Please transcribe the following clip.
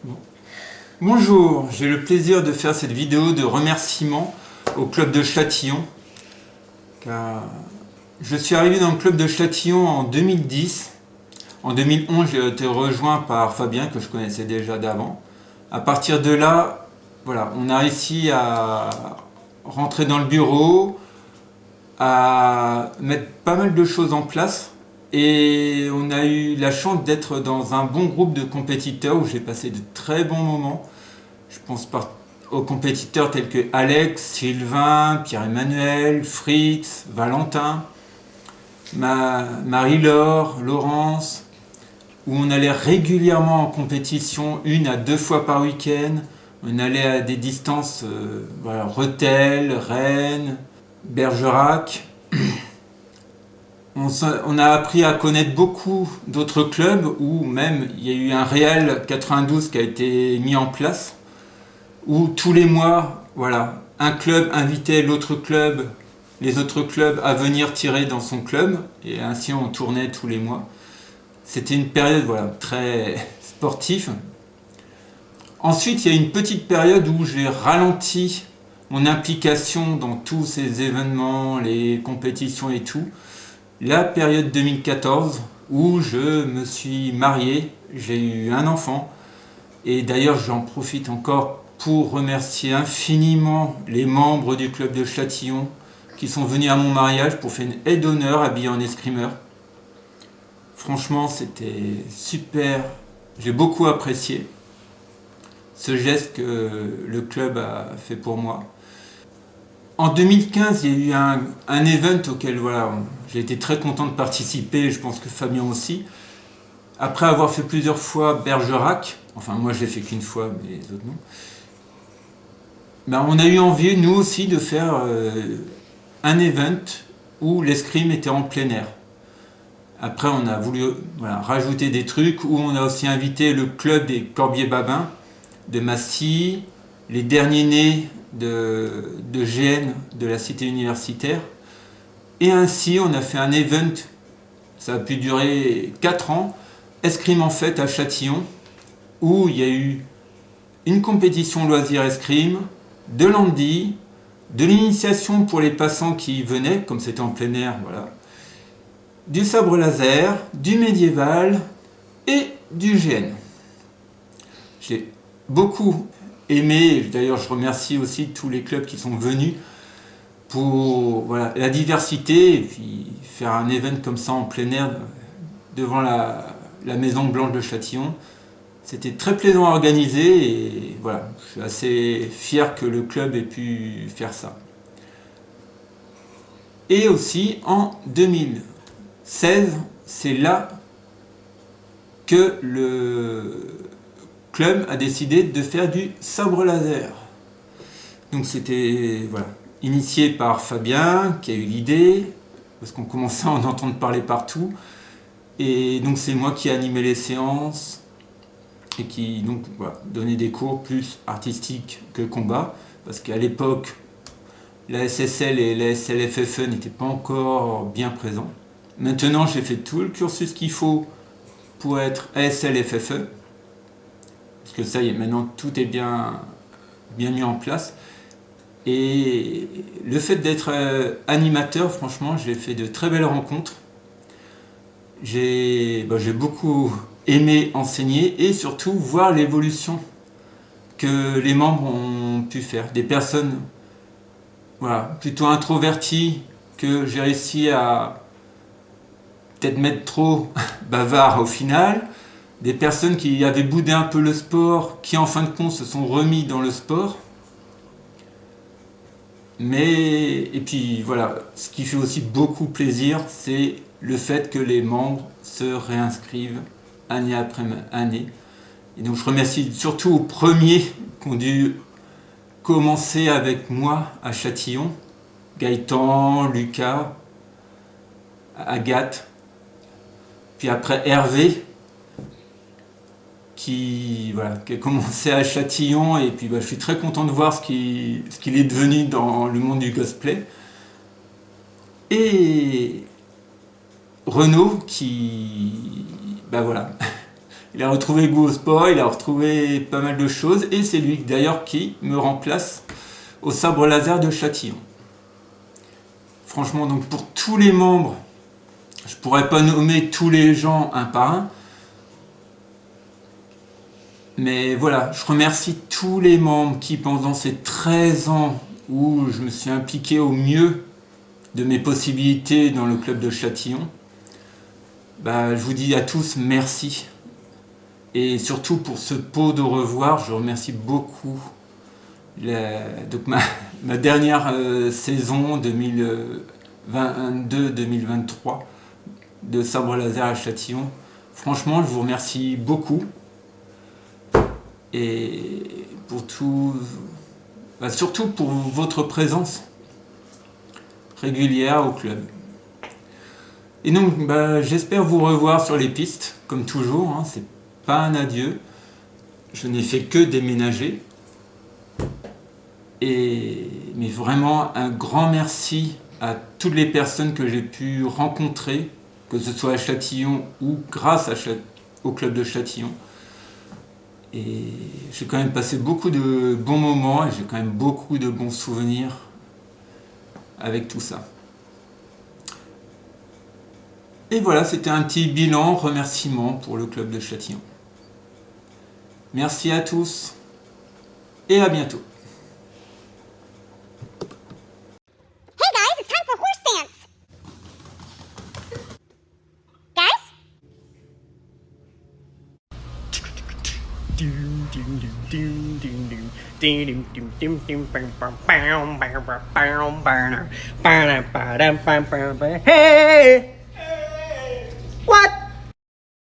Bon. Bonjour, j'ai le plaisir de faire cette vidéo de remerciement au club de Châtillon. Car je suis arrivé dans le club de Châtillon en 2010. En 2011, j'ai été rejoint par Fabien, que je connaissais déjà d'avant. À partir de là, voilà, on a réussi à rentrer dans le bureau, à mettre pas mal de choses en place. Et on a eu la chance d'être dans un bon groupe de compétiteurs où j'ai passé de très bons moments. Je pense aux compétiteurs tels que Alex, Sylvain, Pierre-Emmanuel, Fritz, Valentin, Marie-Laure, Laurence, où on allait régulièrement en compétition, 1 à 2 fois par week-end. On allait à des distances, voilà, Rethel, Rennes, Bergerac. On a appris à connaître beaucoup d'autres clubs où même il y a eu un Real 92 qui a été mis en place, où tous les mois, voilà, un club invitait l'autre club, les autres clubs à venir tirer dans son club, et ainsi on tournait tous les mois. C'était une période, voilà, très sportive. Ensuite, il y a une petite période où j'ai ralenti mon implication dans tous ces événements, les compétitions et tout. La période 2014 où je me suis marié, j'ai eu un enfant, et d'ailleurs j'en profite encore pour remercier infiniment les membres du club de Châtillon qui sont venus à mon mariage pour faire une aide d'honneur habillée en escrimeur. Franchement, c'était super, j'ai beaucoup apprécié ce geste que le club a fait pour moi. En 2015, il y a eu un event auquel, voilà, j'ai été très content de participer, je pense que Fabien aussi. Après avoir fait plusieurs fois Bergerac, enfin moi je l'ai fait qu'une fois, mais les autres non, ben, on a eu envie, nous aussi, de faire un event où l'escrime était en plein air. Après, on a voulu, voilà, rajouter des trucs, où on a aussi invité le club des Corbiers-Babins de Massy, les derniers nés de GN, de la cité universitaire. Et ainsi, on a fait un event, ça a pu durer 4 ans, escrime en fête à Châtillon, où il y a eu une compétition loisir escrime, de l'handi, de l'initiation pour les passants qui venaient, comme c'était en plein air, voilà, du sabre laser, du médiéval et du GN. J'ai beaucoup aimé, d'ailleurs je remercie aussi tous les clubs qui sont venus pour, voilà, la diversité, et puis faire un event comme ça en plein air devant la Maison Blanche de Châtillon. C'était très plaisant à organiser, et voilà, je suis assez fier que le club ait pu faire ça. Et aussi en 2016, c'est là que le club a décidé de faire du sabre laser. Donc c'était, voilà, initié par Fabien qui a eu l'idée, parce qu'on commençait à en entendre parler partout. Et donc c'est moi qui ai animé les séances et qui donc, voilà, donnait des cours plus artistiques que combat, parce qu'à l'époque la SSL et la SLFFE n'étaient pas encore bien présents. Maintenant j'ai fait tout le cursus qu'il faut pour être ASLFFE, parce que ça y est, maintenant tout est bien mis en place. Et le fait d'être animateur, franchement, j'ai fait de très belles rencontres. J'ai beaucoup aimé enseigner et surtout voir l'évolution que les membres ont pu faire. Des personnes, voilà, plutôt introverties, que j'ai réussi à peut-être mettre trop bavard au final. Des personnes qui avaient boudé un peu le sport, qui en fin de compte se sont remis dans le sport. Et puis voilà, ce qui fait aussi beaucoup plaisir, c'est le fait que les membres se réinscrivent année après année. Et donc je remercie surtout aux premiers qui ont dû commencer avec moi à Châtillon, Gaëtan, Lucas, Agathe, puis après Hervé, qui a commencé à Châtillon, et puis je suis très content de voir ce qu'il est devenu dans le monde du cosplay. Et Renaud qui, voilà, Il a retrouvé le goût au sport, il a retrouvé pas mal de choses, et c'est lui d'ailleurs qui me remplace au sabre laser de Châtillon. Franchement, donc pour tous les membres, je pourrais pas nommer tous les gens un par un, mais voilà, je remercie tous les membres qui, pendant ces 13 ans où je me suis impliqué au mieux de mes possibilités dans le club de Châtillon, je vous dis à tous merci. Et surtout pour ce pot de revoir, je remercie beaucoup donc ma dernière saison 2022-2023 de sabre laser à Châtillon. Franchement, je vous remercie beaucoup. Et pour tout, surtout pour votre présence régulière au club. Et donc, j'espère vous revoir sur les pistes, comme toujours. Hein, c'est pas un adieu. Je n'ai fait que déménager. Mais vraiment, un grand merci à toutes les personnes que j'ai pu rencontrer, que ce soit à Châtillon ou grâce au club de Châtillon. Et j'ai quand même passé beaucoup de bons moments et j'ai quand même beaucoup de bons souvenirs avec tout ça. Et voilà, c'était un petit bilan, remerciement pour le club de Châtillon. Merci à tous et à bientôt. Hey guys, it's time for horse dance. Guys? Hey!